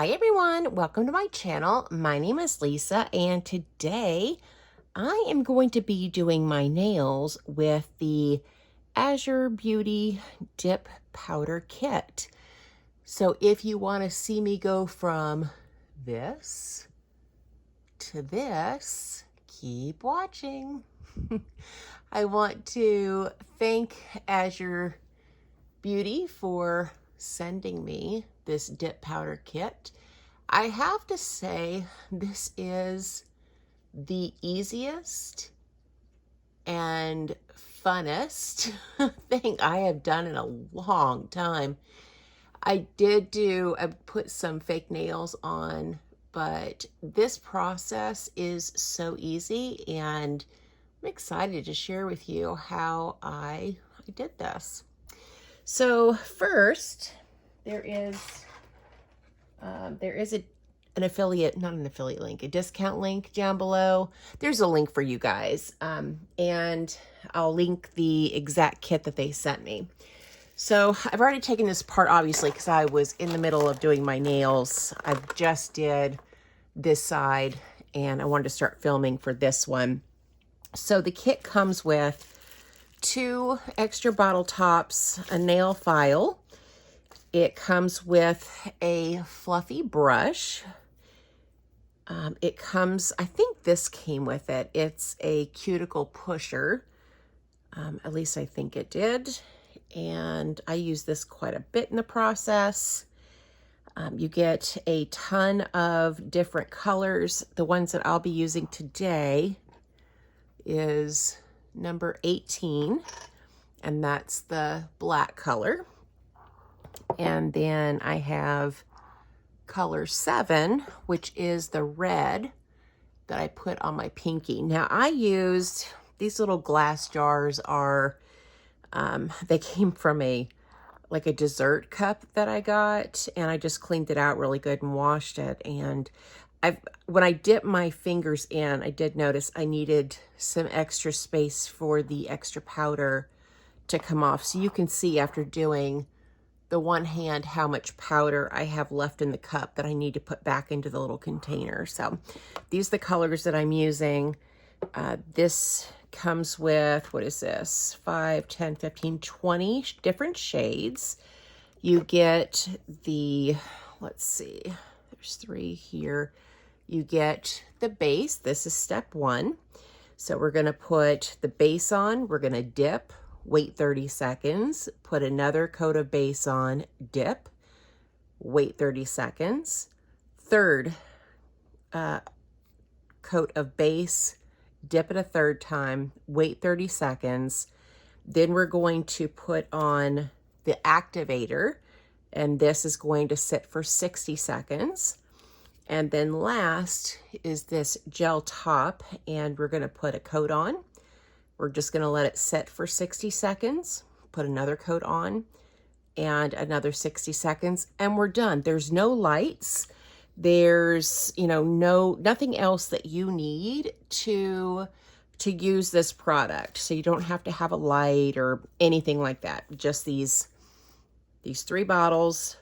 Hi everyone, welcome to my channel. My name is Lisa and today I am going to be doing my nails with the Azure Beauty Dip Powder Kit. So if you want to see me go from this to this, keep watching. I want to thank Azure Beauty for sending me this dip powder kit. I have to say this is the easiest and funnest thing I have done in a long time. I put some fake nails on, but this process is so easy and I'm excited to share with you how I did this. So first, there is an affiliate, not an affiliate link, a discount link down below. There's a link for you guys, and I'll link the exact kit that they sent me. So I've already taken this apart, obviously, because I was in the middle of doing my nails. I just did this side, and I wanted to start filming for this one. So the kit comes with 2 extra bottle tops, a nail file. It comes with a fluffy brush. It comes, I think this came with it. It's a cuticle pusher. At least I think it did. And I use this quite a bit in the process. You get a ton of different colors. The ones that I'll be using today is number 18, and that's the black color. And then I have color 7, which is the red that I put on my pinky. Now I used these little glass jars are, they came from like a dessert cup that I got, and I just cleaned it out really good and washed it. And when I dipped my fingers in, I did notice I needed some extra space for the extra powder to come off. So you can see after doing the one hand how much powder I have left in the cup that I need to put back into the little container. So these are the colors that I'm using. This comes with, what is this? 5, 10, 15, 20 different shades. You get the, let's see, there's 3 here. You get the base. This is step 1. So we're going to put the base on. We're going to dip, wait 30 seconds, put another coat of base on, dip, wait 30 seconds, third coat of base, dip it a third time, wait 30 seconds. Then we're going to put on the activator, and this is going to sit for 60 seconds. And then last is this gel top, and we're going to put a coat on. We're just going to let it sit for 60 seconds, put another coat on, and another 60 seconds, and we're done. There's no lights. There's, nothing else that you need to use this product. So you don't have to have a light or anything like that. Just these 3 bottles,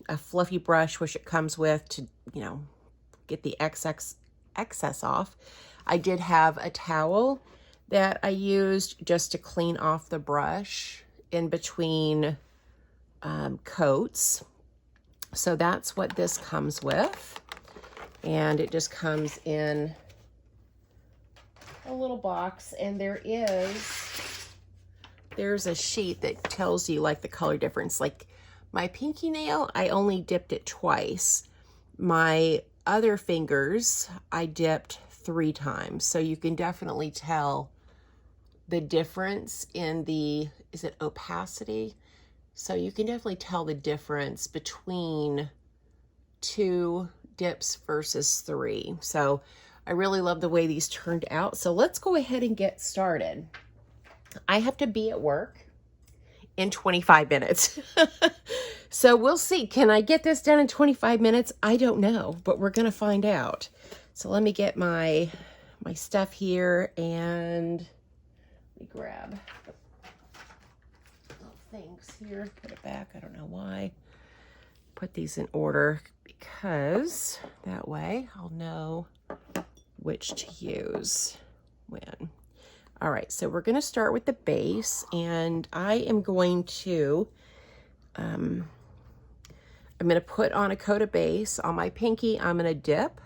a fluffy brush, which it comes with to, get the excess off. I did have a towel that I used just to clean off the brush in between coats. So that's what this comes with. And it just comes in a little box, and there's a sheet that tells you like the color difference. Like my pinky nail, I only dipped it twice. My other fingers, I dipped 3 times. So you can definitely tell the difference in the, is it opacity? So you can definitely tell the difference between 2 dips versus 3. So I really love the way these turned out. So let's go ahead and get started. I have to be at work in 25 minutes. So we'll see. Can I get this done in 25 minutes? I don't know, but we're going to find out. So let me get my stuff here, and let me grab little things here. Put it back. I don't know why. put these in order because that way I'll know which to use when. All right, so we're going to start with the base, and I am going to put on a coat of base. On my pinky, I'm going to dip.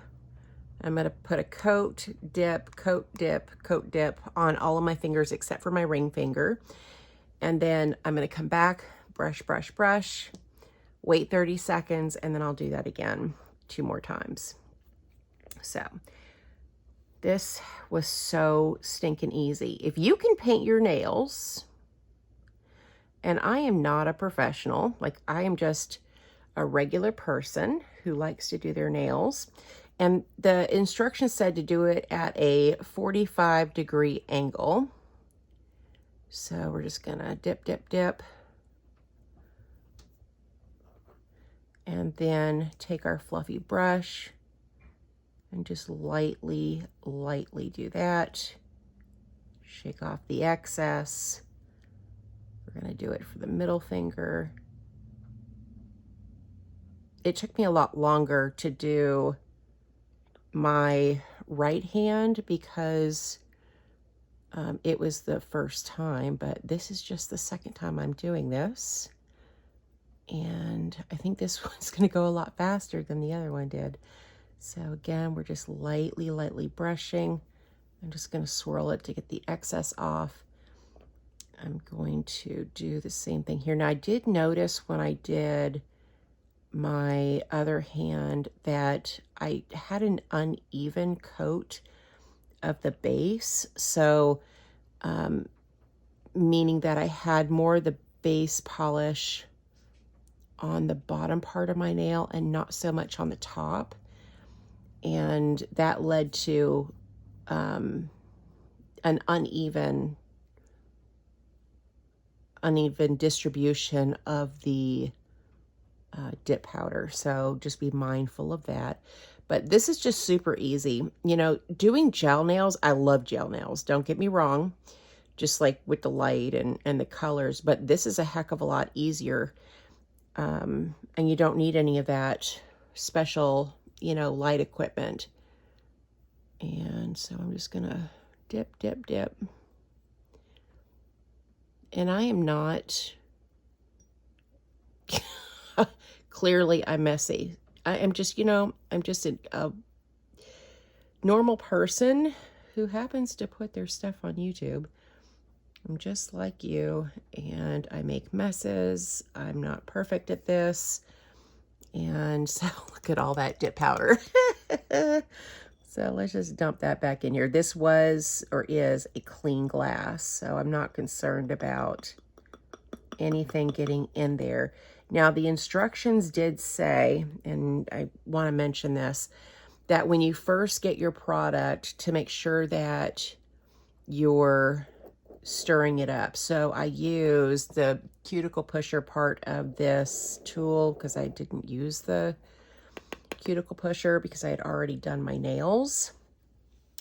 I'm going to put a coat, dip, coat, dip, coat, dip on all of my fingers except for my ring finger. And then I'm going to come back, brush, brush, brush, wait 30 seconds, and then I'll do that again 2 more times. So this was so stinking easy. If you can paint your nails, and I am not a professional, like I am just a regular person who likes to do their nails. And the instructions said to do it at a 45-degree angle. So we're just gonna dip, dip, dip. And then take our fluffy brush and just lightly, lightly do that. Shake off the excess. We're gonna do it for the middle finger. It took me a lot longer to do my right hand because it was the first time, but this is just the second time I'm doing this. And I think this one's gonna go a lot faster than the other one did. So again, we're just lightly, lightly brushing. I'm just gonna swirl it to get the excess off. I'm going to do the same thing here. Now I did notice when I did my other hand that I had an uneven coat of the base. So, meaning that I had more of the base polish on the bottom part of my nail and not so much on the top. And that led to an uneven distribution of the dip powder. So just be mindful of that. But this is just super easy. You know, doing gel nails, I love gel nails. Don't get me wrong, just like with the light and the colors. But this is a heck of a lot easier. And you don't need any of that special, you know, light equipment. And so I'm just gonna dip, dip, dip. And I am not, clearly I'm messy. I am just, you know, I'm just a normal person who happens to put their stuff on YouTube. I'm just like you, and I make messes. I'm not perfect at this. And so look at all that dip powder. So let's just dump that back in here. This was or is a clean glass, so I'm not concerned about anything getting in there. Now the instructions did say, and I want to mention this, that when you first get your product, to make sure that you're stirring it up. So I used the cuticle pusher part of this tool because I didn't use the cuticle pusher because I had already done my nails.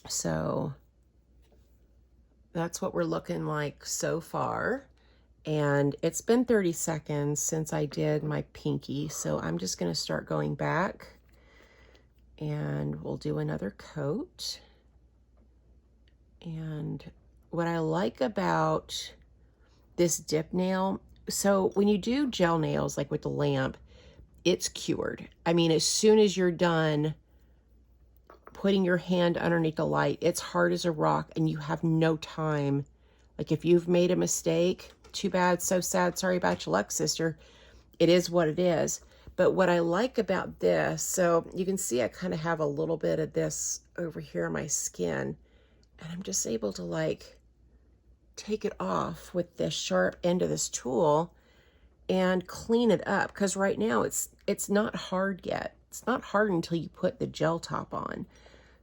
So that's what we're looking like so far. And it's been 30 seconds since I did my pinky. So I'm just going to start going back and we'll do another coat. And what I like about this dip nail, so when you do gel nails, like with the lamp, it's cured. I mean, as soon as you're done putting your hand underneath the light, it's hard as a rock and you have no time. Like if you've made a mistake, too bad, so sad, sorry about your luck, sister. It is what it is. But what I like about this, so you can see I kind of have a little bit of this over here on my skin, and I'm just able to like take it off with the sharp end of this tool and clean it up, because right now it's not hard yet. It's not hard until you put the gel top on.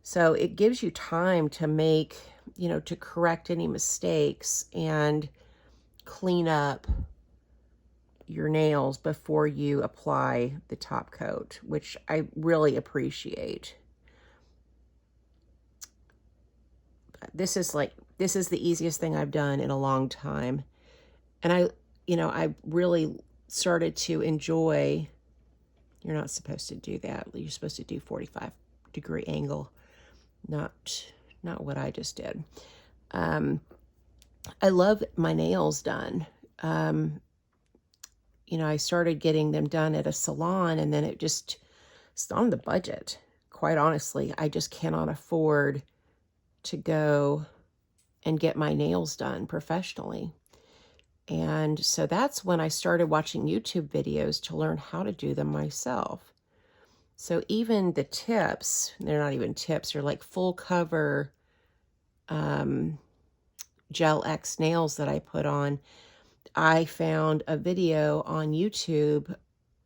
So it gives you time to make, you know, to correct any mistakes and clean up your nails before you apply the top coat, which I really appreciate. This is the easiest thing I've done in a long time. And I really started to enjoy You're not supposed to do that. You're supposed to do 45-degree angle. Not what I just did. I love my nails done. You know, I started getting them done at a salon, and then it's on the budget. Quite honestly, I just cannot afford to go and get my nails done professionally. And so that's when I started watching YouTube videos to learn how to do them myself. So even the tips, they're not even tips, they're like full cover Gel X nails that I put on. I found a video on YouTube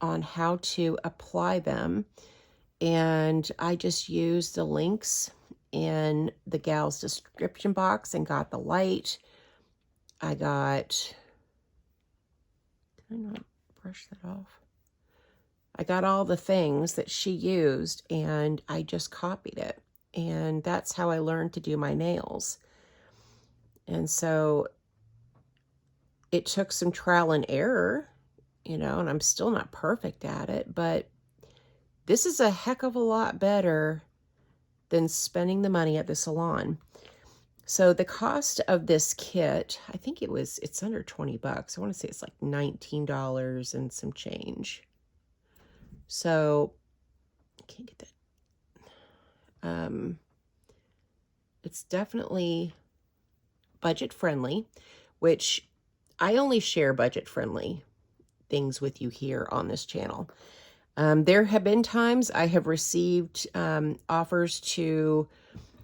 on how to apply them, and I just used the links in the gal's description box and got the light. I got, did I not brush that off? I got all the things that she used, and I just copied it. And that's how I learned to do my nails. And so it took some trial and error, you know, and I'm still not perfect at it, but this is a heck of a lot better than spending the money at the salon. So the cost of this kit, I think it's under 20 bucks. I want to say it's like $19 and some change. So I can't get that. It's definitely budget friendly, which I only share budget friendly things with you here on this channel. There have been times I have received offers to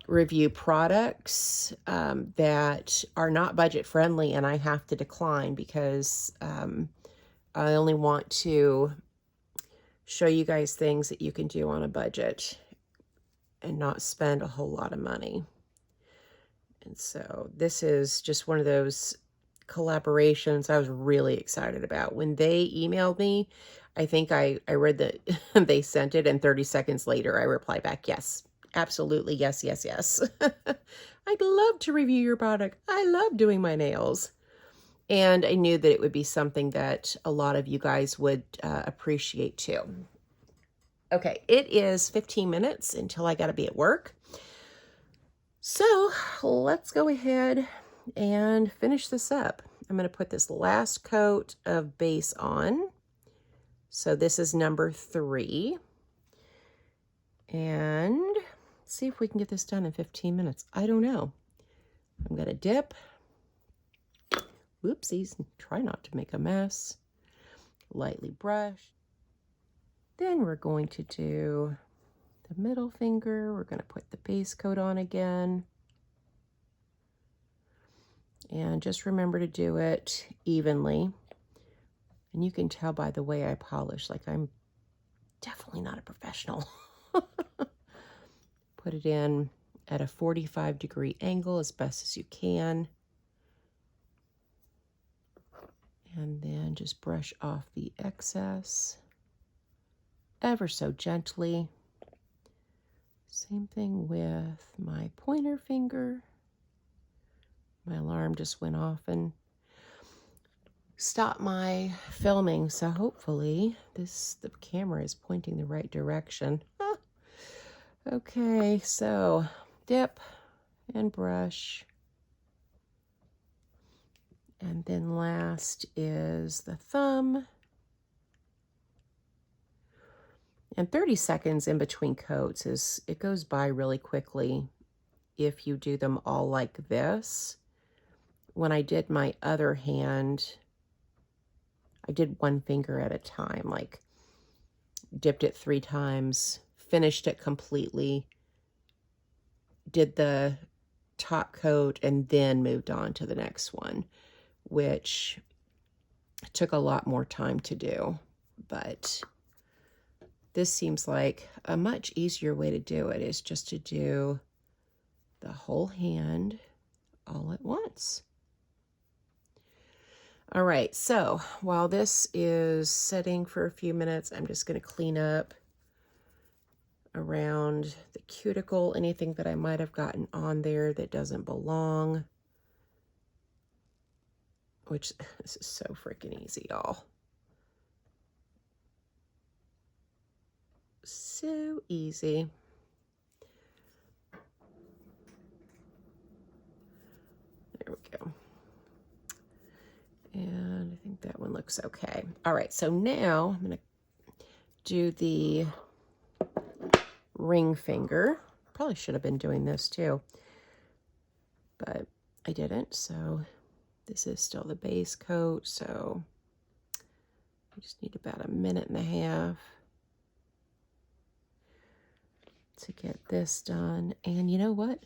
review products that are not budget friendly, and I have to decline because I only want to show you guys things that you can do on a budget and not spend a whole lot of money. And so this is just one of those collaborations I was really excited about. When they emailed me, I think I read that they sent it, and 30 seconds later I replied back, yes, absolutely, yes, yes, yes. I'd love to review your product. I love doing my nails. And I knew that it would be something that a lot of you guys would appreciate too. Okay, it is 15 minutes until I got to be at work. So let's go ahead and finish this up. I'm going to put this last coat of base on. So this is number 3. And see if we can get this done in 15 minutes. I don't know. I'm going to dip. Whoopsies. Try not to make a mess. Lightly brush. Then we're going to do the middle finger. We're going to put the base coat on again. And just remember to do it evenly. And you can tell by the way I polish, like I'm definitely not a professional. Put it in at a 45-degree angle as best as you can. And then just brush off the excess ever so gently. Same thing with my pointer finger. My alarm just went off and stopped my filming, so hopefully the camera is pointing the right direction. Okay, so dip and brush. And then last is the thumb. And 30 seconds in between coats it goes by really quickly if you do them all like this. When I did my other hand, I did one finger at a time, like dipped it 3 times, finished it completely, did the top coat, and then moved on to the next one, which took a lot more time to do. But this seems like a much easier way to do it, is just to do the whole hand all at once. All right, so while this is setting for a few minutes, I'm just going to clean up around the cuticle, anything that I might have gotten on there that doesn't belong, which this is so freaking easy, y'all. So easy. There we go. And I think that one looks okay. All right, so now I'm going to do the ring finger. Probably should have been doing this too, but I didn't. So this is still the base coat, so I just need about 1.5 minutes to get this done. And you know what?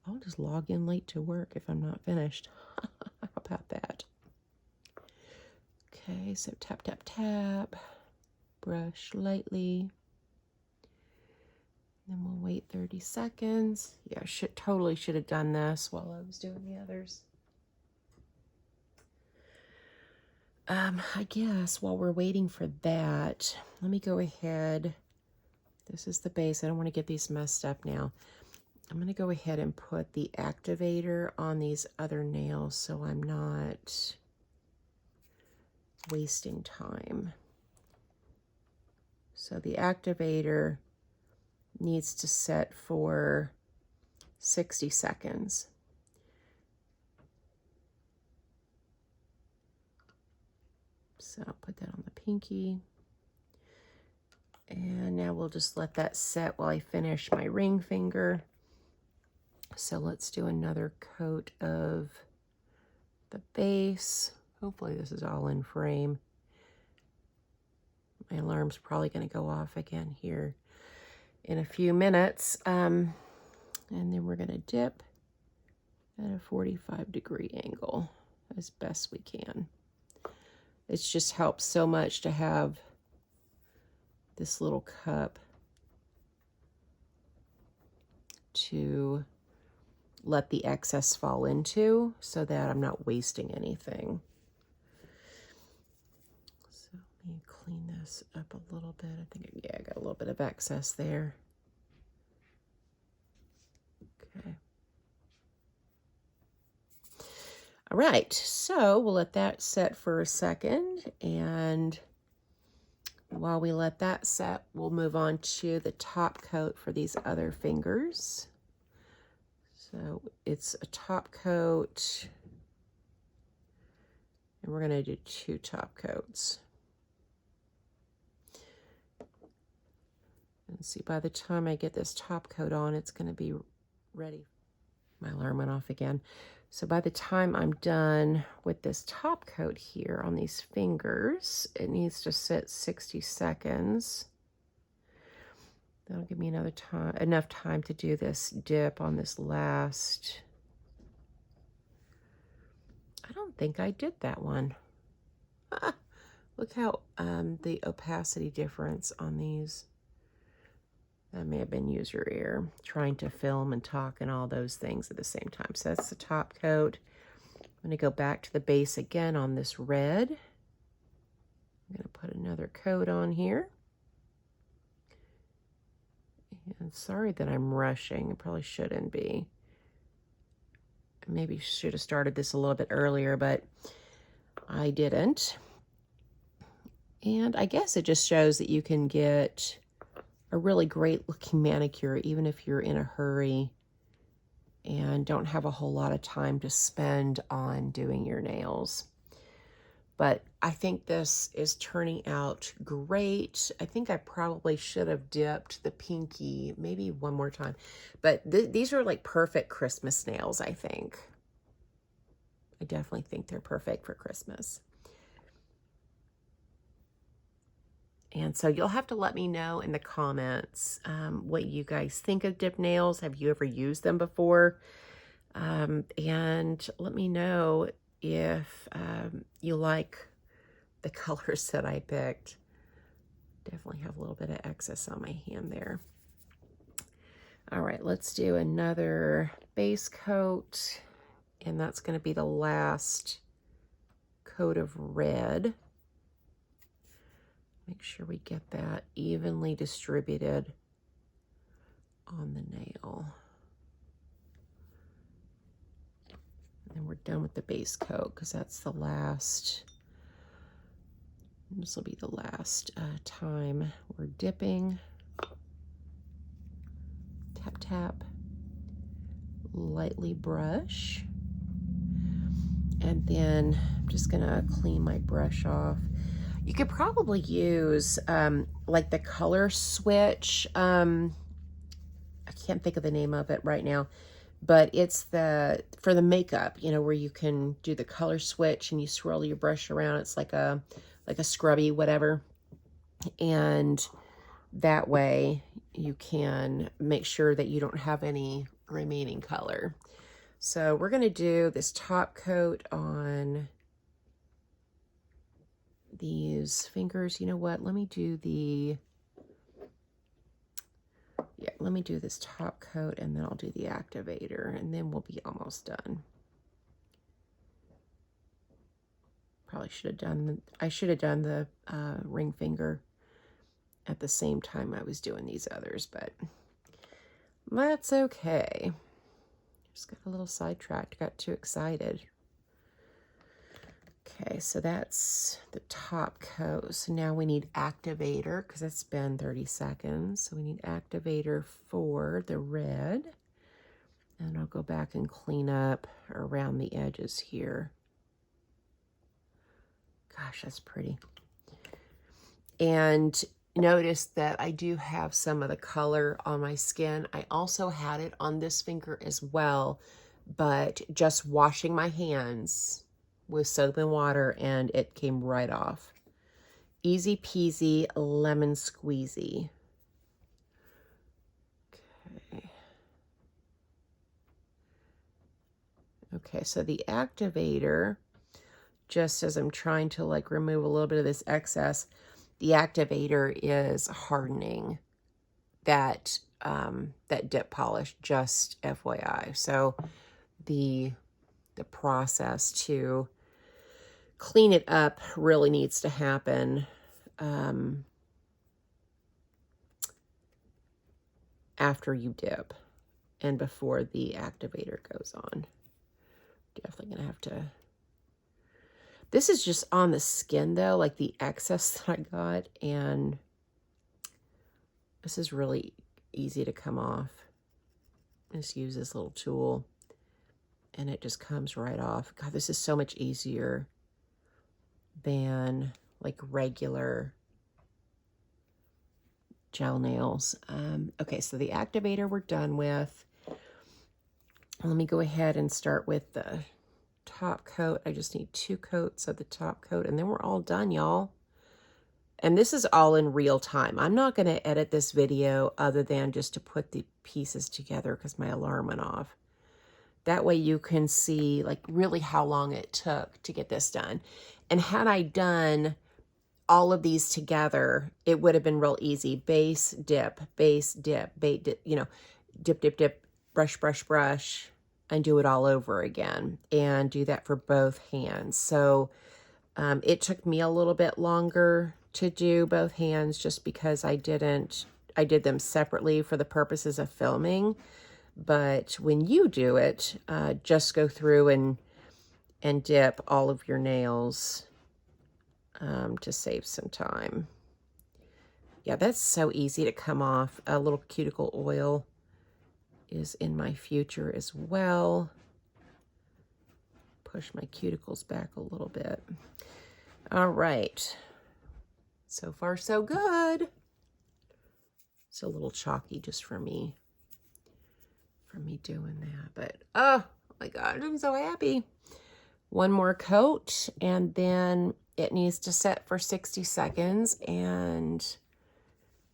I'll just log in late to work if I'm not finished. How about that? Okay, so tap, tap, tap. Brush lightly. Then we'll wait 30 seconds. Yeah, totally should have done this while I was doing the others. I guess while we're waiting for that, let me go ahead. This is the base. I don't want to get these messed up now. I'm going to go ahead and put the activator on these other nails so I'm not wasting time. So the activator needs to set for 60 seconds. So I'll put that on the pinky. And now we'll just let that set while I finish my ring finger. So let's do another coat of the base. Hopefully this is all in frame. My alarm's probably going to go off again here in a few minutes. And then we're going to dip at a 45-degree angle as best we can. It just helps so much to have this little cup to let the excess fall into so that I'm not wasting anything. So let me clean this up a little bit. I think, yeah, I got a little bit of excess there. Okay. All right, so we'll let that set for a second, and while we let that set, we'll move on to the top coat for these other fingers. So it's a top coat, and we're going to do 2 top coats. And see, by the time I get this top coat on, it's going to be ready. My alarm went off again. So by the time I'm done with this top coat here on these fingers, it needs to sit 60 seconds. That'll give me enough time to do this dip on this last. I don't think I did that one. Look how the opacity difference on these. That may have been user error, trying to film and talk and all those things at the same time. So that's the top coat. I'm going to go back to the base again on this red. I'm going to put another coat on here. And sorry that I'm rushing. I probably shouldn't be. Maybe should have started this a little bit earlier, but I didn't. And I guess it just shows that you can get a really great looking manicure even if you're in a hurry and don't have a whole lot of time to spend on doing your nails. But I think this is turning out great. I think I probably should have dipped the pinky maybe one more time. But these are like perfect Christmas nails, I think. I definitely think they're perfect for Christmas. And so you'll have to let me know in the comments what you guys think of dip nails. Have you ever used them before? And let me know if you like the colors that I picked. Definitely have a little bit of excess on my hand there. All right, let's do another base coat. And that's going to be the last coat of red. Make sure we get that evenly distributed on the nail. And then we're done with the base coat because that's the last. This will be the last time we're dipping. tap, lightly brush. And then I'm just gonna clean my brush off. You could probably use like the color switch. I can't think of the name of it right now, but it's for the makeup, you know, where you can do the color switch and you swirl your brush around. It's like a scrubby, whatever. And that way you can make sure that you don't have any remaining color. So we're going to do this top coat on these fingers. You know what? Let me do let me do this top coat, and then I'll do the activator, and then we'll be almost done. Probably should have done, I should have done the ring finger at the same time I was doing these others, but that's okay. Just got a little sidetracked, got too excited. Okay, so that's the top coat. So now we need activator, because it's been 30 seconds. So we need activator for the red. And I'll go back and clean up around the edges here. Gosh, that's pretty. And notice that I do have some of the color on my skin. I also had it on this finger as well, but just washing my hands with soap and water, and it came right off. Easy peasy, lemon squeezy. Okay. Okay, so the activator, just as I'm trying to like remove a little bit of this excess, the activator is hardening that that dip polish, just FYI. So the process to clean it up really needs to happen after you dip and before the activator goes on. Definitely gonna have to. This is just on the skin though, like the excess that I got, and this is really easy to come off. Just use this little tool and it just comes right off. God, this is so much easier than like regular gel nails. Okay, so the activator we're done with. Let me go ahead and start with the top coat. I just need 2 coats of the top coat, and then we're all done, y'all. And this is all in real time. I'm not going to edit this video other than just to put the pieces together because my alarm went off. That way you can see like really how long it took to get this done. And had I done all of these together, it would have been real easy. Base, dip, bait, dip, you know, dip, dip, dip, brush, brush, brush, and do it all over again, and do that for both hands. So it took me a little bit longer to do both hands just because I did them separately for the purposes of filming. But when you do it, just go through and dip all of your nails to save some time. Yeah, that's so easy to come off. A little cuticle oil is in my future as well. Push my cuticles back a little bit. All right. So far, so good. It's a little chalky just for me doing that. But, oh my God, I'm so happy. One more coat, and then it needs to set for 60 seconds, and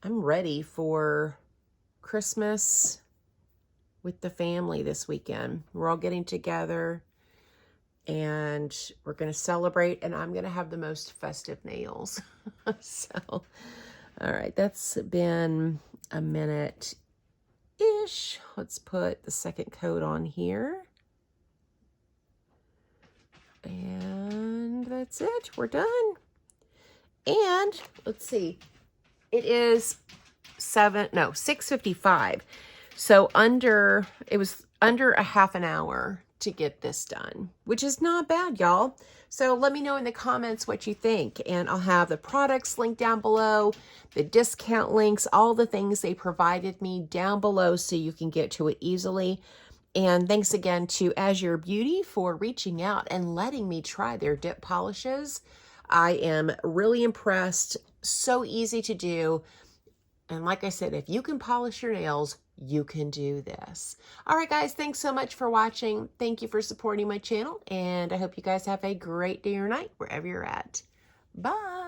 I'm ready for Christmas with the family this weekend. We're all getting together, and we're going to celebrate, and I'm going to have the most festive nails. So, all right, that's been a minute-ish. Let's put the second coat on here. And that's it. We're done. And let's see. It is 6:55. So it was under a half an hour to get this done, which is not bad, y'all. So let me know in the comments what you think, and I'll have the products linked down below, the discount links, all the things they provided me down below so you can get to it easily. And thanks again to AZUREBEAUTY for reaching out and letting me try their dip polishes. I am really impressed. So easy to do. And like I said, if you can polish your nails, you can do this. All right, guys, thanks so much for watching. Thank you for supporting my channel, and I hope you guys have a great day or night wherever you're at. Bye.